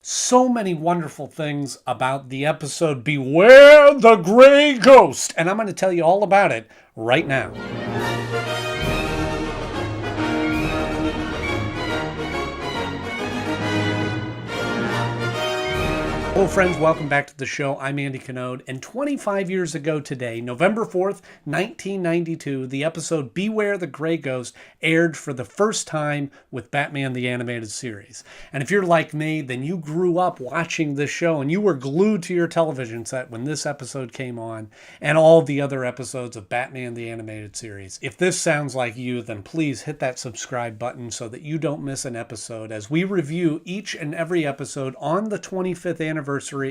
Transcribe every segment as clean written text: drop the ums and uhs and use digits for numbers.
So many wonderful things about the episode Beware the Gray Ghost, and I'm going to tell you all about it right now. Hello friends, welcome back to the show. I'm Andy Knode, and 25 years ago today, November 4th, 1992, the episode Beware the Gray Ghost aired for the first time with Batman the Animated Series. And if you're like me, then you grew up watching this show and you were glued to your television set when this episode came on and all the other episodes of Batman the Animated Series. If this sounds like you, then please hit that subscribe button so that you don't miss an episode as we review each and every episode on the 25th anniversary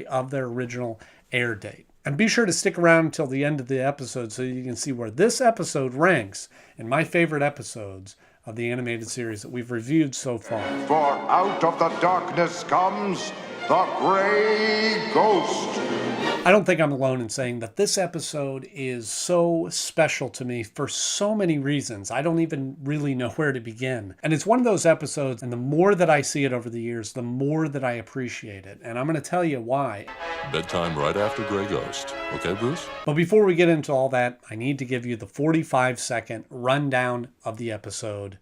of their original air date. And be sure to stick around until the end of the episode so you can see where this episode ranks in my favorite episodes of the animated series that we've reviewed so far. For out of the darkness comes the Gray Ghost. I don't think I'm alone in saying that this episode is so special to me for so many reasons. I don't even really know where to begin. And it's one of those episodes, and the more that I see it over the years, the more that I appreciate it. And I'm going to tell you why. Bedtime right after Gray Ghost. Okay, Bruce? But before we get into all that, I need to give you the 45-second rundown of the episode.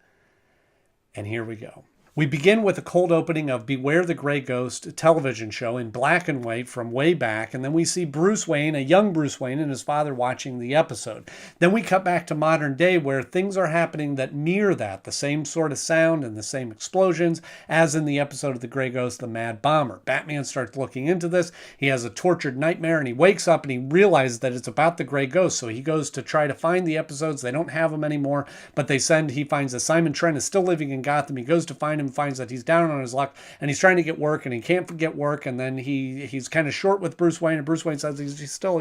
And here we go. We begin with a cold opening of Beware the Gray Ghost television show in black and white from way back, and then we see Bruce Wayne, a young Bruce Wayne, and his father watching the episode. Then we cut back to modern day where things are happening that mirror that, the same sort of sound and the same explosions as in the episode of The Gray Ghost, the Mad Bomber. Batman starts looking into this. He has a tortured nightmare, and he wakes up and he realizes that it's about the Gray Ghost, so he goes to try to find the episodes. They don't have them anymore, but he finds that Simon Trent is still living in Gotham. He goes to find him, finds that he's down on his luck and he's trying to get work and he can't get work, and then he's kind of short with Bruce Wayne, and Bruce Wayne says he's still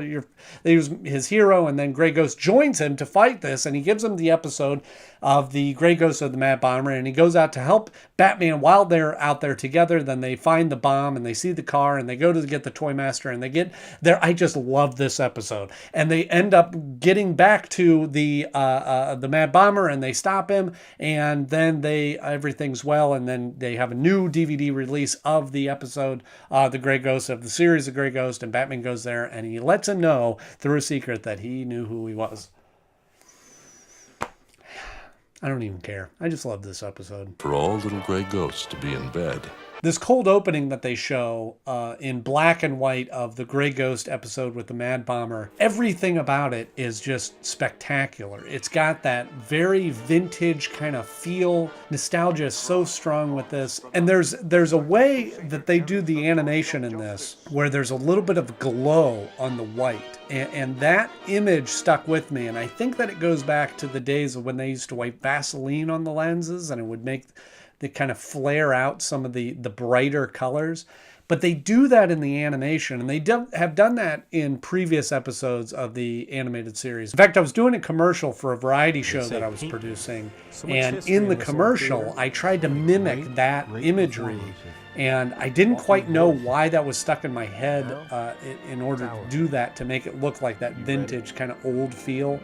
his hero, and then Gray Ghost joins him to fight this, and he gives him the episode of the Gray Ghost of the Mad Bomber, and he goes out to help Batman while they're out there together. Then they find the bomb and they see the car and they go to get the Toy Master and they get there. I just love this episode, and they end up getting back to the Mad Bomber and they stop him, and then everything's well, and then they have a new DVD release of the episode, The Gray Ghost, of the series The Gray Ghost, and Batman goes there and he lets him know through a secret that he knew who he was. I don't even care. I just love this episode. For all little Gray Ghosts to be in bed. This cold opening that they show in black and white of the Gray Ghost episode with the Mad Bomber, everything about it is just spectacular. It's got that very vintage kind of feel. Nostalgia is so strong with this. And there's a way that they do the animation in this where there's a little bit of glow on the white. And that image stuck with me. And I think that it goes back to the days of when they used to wipe Vaseline on the lenses and it would make they kind of flare out some of the brighter colors. But they do that in the animation, and they have done that in previous episodes of the animated series. In fact, I was doing a commercial for a variety show that I was producing, and in the commercial, I tried to mimic that imagery, and I didn't quite know why that was stuck in my head in order to do that, to make it look like that vintage kind of old feel.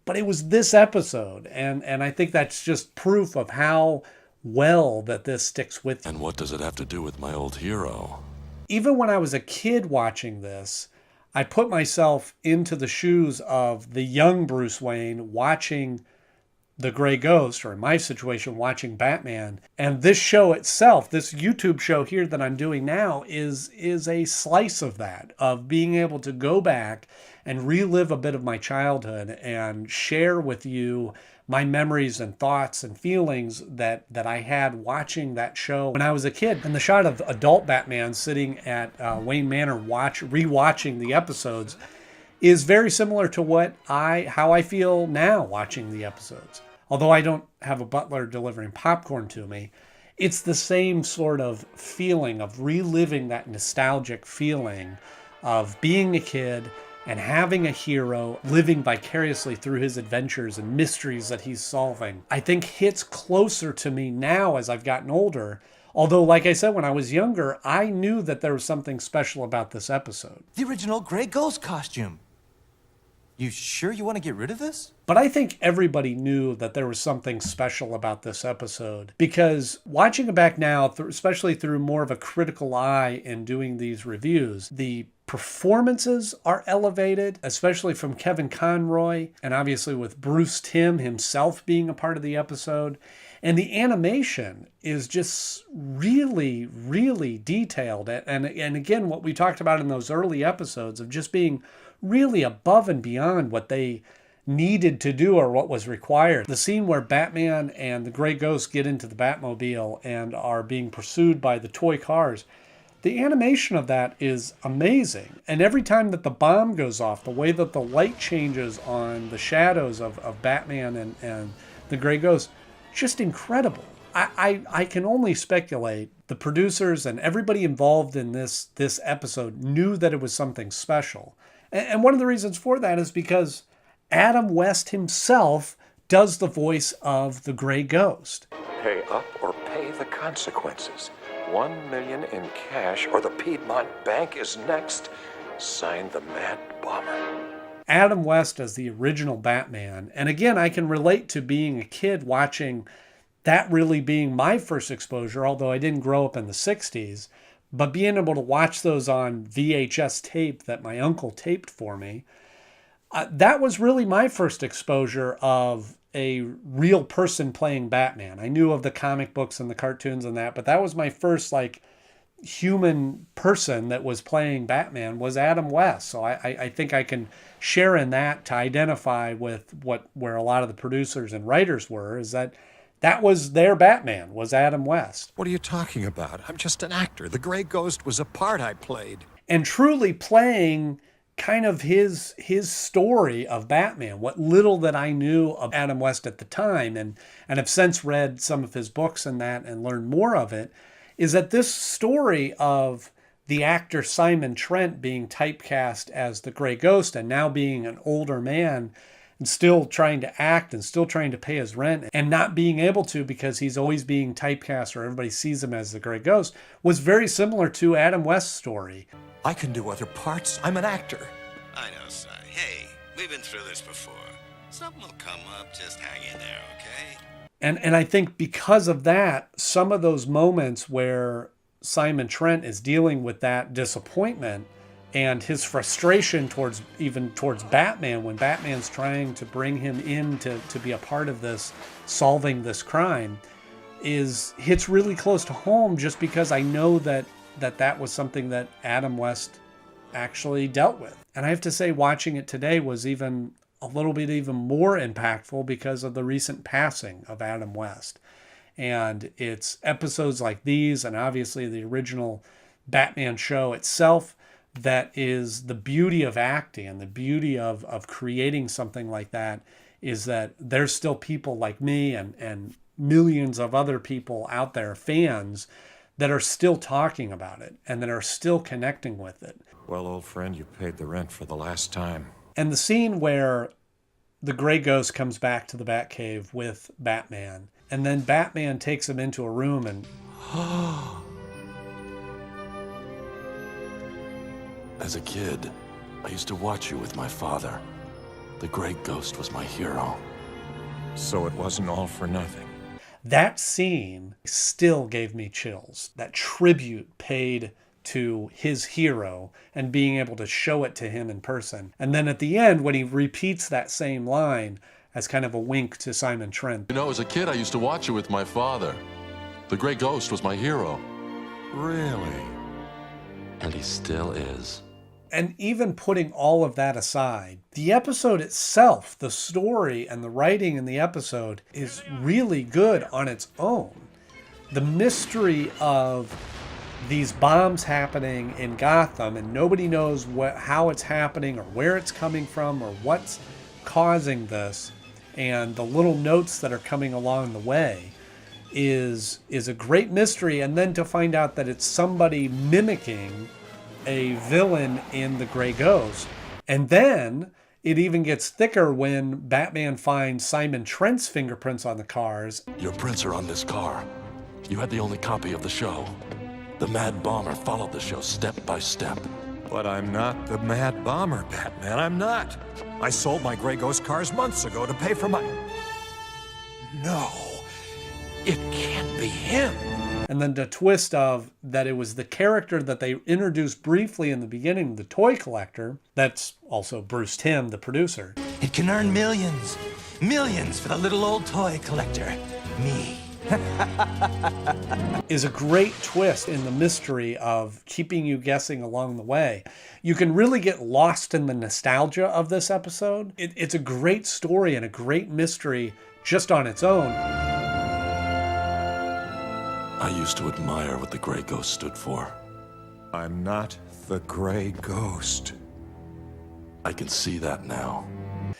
But it was this episode, and I think that's just proof of how well that this sticks with you. And what does it have to do with my old hero? Even when I was a kid watching this, I put myself into the shoes of the young Bruce Wayne watching The Gray Ghost, or in my situation, watching Batman. And this show itself, this YouTube show here that I'm doing now, is a slice of that, of being able to go back and relive a bit of my childhood and share with you my memories and thoughts and feelings that I had watching that show when I was a kid. And the shot of adult Batman sitting at Wayne Manor rewatching the episodes is very similar to how I feel now watching the episodes. Although I don't have a butler delivering popcorn to me, it's the same sort of feeling of reliving that nostalgic feeling of being a kid and having a hero living vicariously through his adventures and mysteries that he's solving. I think hits closer to me now as I've gotten older. Although, like I said, when I was younger, I knew that there was something special about this episode. The original Gray Ghost costume. You sure you want to get rid of this? But I think everybody knew that there was something special about this episode, because watching it back now, especially through more of a critical eye in doing these reviews, the performances are elevated, especially from Kevin Conroy, and obviously with Bruce Timm himself being a part of the episode. And the animation is just really, really detailed. And again, what we talked about in those early episodes of just being really above and beyond what they needed to do or what was required. The scene where Batman and the Gray Ghost get into the Batmobile and are being pursued by the toy cars, the animation of that is amazing. And every time that the bomb goes off, the way that the light changes on the shadows of Batman and the Gray Ghost, just incredible. I can only speculate. The producers and everybody involved in this episode knew that it was something special. And one of the reasons for that is because Adam West himself does the voice of the Gray Ghost. Pay up or pay the consequences. $1 million in cash or the Piedmont Bank is next. Signed, the Mad Bomber. Adam West as the original Batman. And again, I can relate to being a kid watching that really being my first exposure, although I didn't grow up in the 60s. But being able to watch those on VHS tape that my uncle taped for me, that was really my first exposure of a real person playing Batman. I knew of the comic books and the cartoons and that, but that was my first human person that was playing Batman was Adam West. So I think I can share in that to identify with where a lot of the producers and writers were, is that was their Batman, was Adam West. What are you talking about? I'm just an actor. The Gray Ghost was a part I played. And truly playing kind of his story of Batman, what little that I knew of Adam West at the time, and have since read some of his books and that and learned more of it, is that this story of the actor Simon Trent being typecast as the Gray Ghost and now being an older man and still trying to act and still trying to pay his rent and not being able to because he's always being typecast or everybody sees him as the Gray Ghost, was very similar to Adam West's story. I can do other parts. I'm an actor. I know, Si. Hey, we've been through this before. Something will come up. Just hang in there, okay? And I think because of that, some of those moments where Simon Trent is dealing with that disappointment and his frustration towards Batman, when Batman's trying to bring him in to be a part of this, solving this crime, hits really close to home, just because I know that was something that Adam West actually dealt with. And I have to say, watching it today was even a little bit even more impactful because of the recent passing of Adam West. And it's episodes like these, and obviously the original Batman show itself, that is the beauty of acting and the beauty of creating something like that, is that there's still people like me and millions of other people out there, fans, that are still talking about it and that are still connecting with it. Well, old friend, you paid the rent for the last time. And the scene where the Gray Ghost comes back to the Batcave with Batman, and then Batman takes him into a room and... As a kid, I used to watch you with my father. The Gray Ghost was my hero. So it wasn't all for nothing. That scene still gave me chills. That tribute paid to his hero and being able to show it to him in person. And then at the end, when he repeats that same line as kind of a wink to Simon Trent. You know, as a kid, I used to watch you with my father. The Gray Ghost was my hero. Really? And he still is. And even putting all of that aside, the episode itself, the story and the writing in the episode is really good on its own. The mystery of these bombs happening in Gotham and nobody knows how it's happening or where it's coming from or what's causing this, and the little notes that are coming along the way is a great mystery. And then to find out that it's somebody mimicking a villain in the Gray Ghost. And then it even gets thicker when Batman finds Simon Trent's fingerprints on the cars. Your prints are on this car. You had the only copy of the show. The Mad Bomber followed the show step by step. But I'm not the Mad Bomber, Batman. I'm not. I sold my Grey Ghost cars months ago to pay for my... No, it can't be him. And then the twist of that it was the character that they introduced briefly in the beginning, the toy collector, that's also Bruce Timm, the producer. It can earn millions. Millions for the little old toy collector. Me. Is a great twist in the mystery of keeping you guessing along the way. You can really get lost in the nostalgia of this episode. It's a great story and a great mystery just on its own. I used to admire what the Grey Ghost stood for. I'm not the Grey Ghost. I can see that now.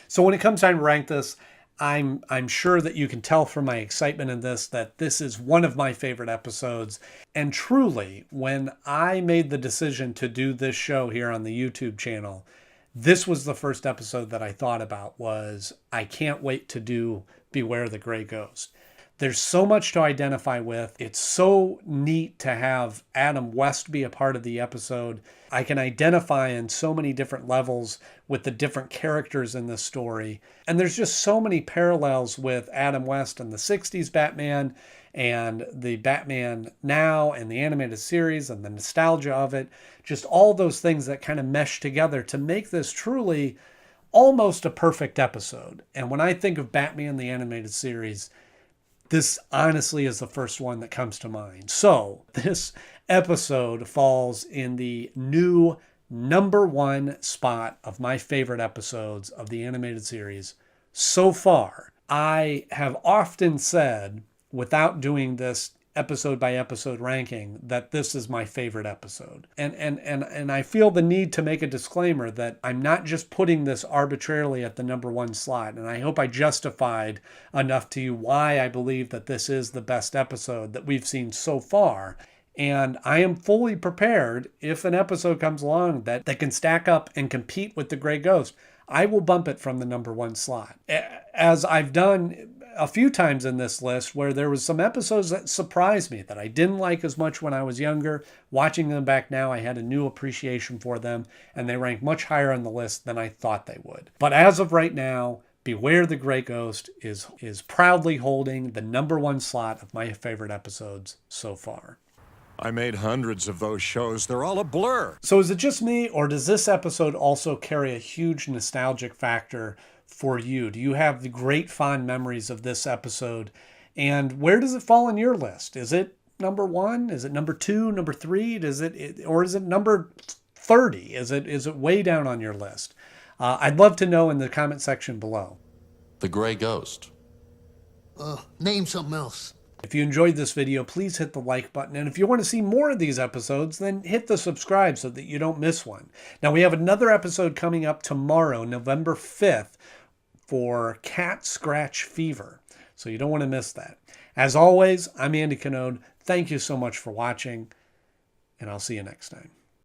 So when it comes time to rank this, I'm sure that you can tell from my excitement in this that this is one of my favorite episodes. And truly, when I made the decision to do this show here on the YouTube channel, this was the first episode that I thought about was, I can't wait to do Beware the Grey Ghost. There's so much to identify with. It's so neat to have Adam West be a part of the episode. I can identify in so many different levels with the different characters in this story. And there's just so many parallels with Adam West and the 60s Batman and the Batman now and the animated series and the nostalgia of it. Just all those things that kind of mesh together to make this truly almost a perfect episode. And when I think of Batman the animated series, this honestly is the first one that comes to mind. So this episode falls in the new #1 spot of my favorite episodes of the animated series so far. I have often said, without doing this episode by episode ranking, that this is my favorite episode. And I feel the need to make a disclaimer that I'm not just putting this arbitrarily at the #1 slot. And I hope I justified enough to you why I believe that this is the best episode that we've seen so far. And I am fully prepared, if an episode comes along that can stack up and compete with the Grey Ghost, I will bump it from the #1 slot. As I've done a few times in this list where there was some episodes that surprised me that I didn't like as much when I was younger. Watching them back now, I had a new appreciation for them, and they rank much higher on the list than I thought they would. But as of right now, Beware the Grey Ghost is proudly holding the #1 slot of my favorite episodes so far. I made hundreds of those shows. They're all a blur. So is it just me, or does this episode also carry a huge nostalgic factor for you? Do you have the great fond memories of this episode? And where does it fall on your list? Is it #1? Is it #2, #3? Or is it number 30? Is it way down on your list? I'd love to know in the comment section below. The Grey Ghost. Name something else. If you enjoyed this video, please hit the like button. And if you want to see more of these episodes, then hit the subscribe so that you don't miss one. Now, we have another episode coming up tomorrow, November 5th, for Cat Scratch Fever. So you don't want to miss that. As always, I'm Andy Knode. Thank you so much for watching, and I'll see you next time.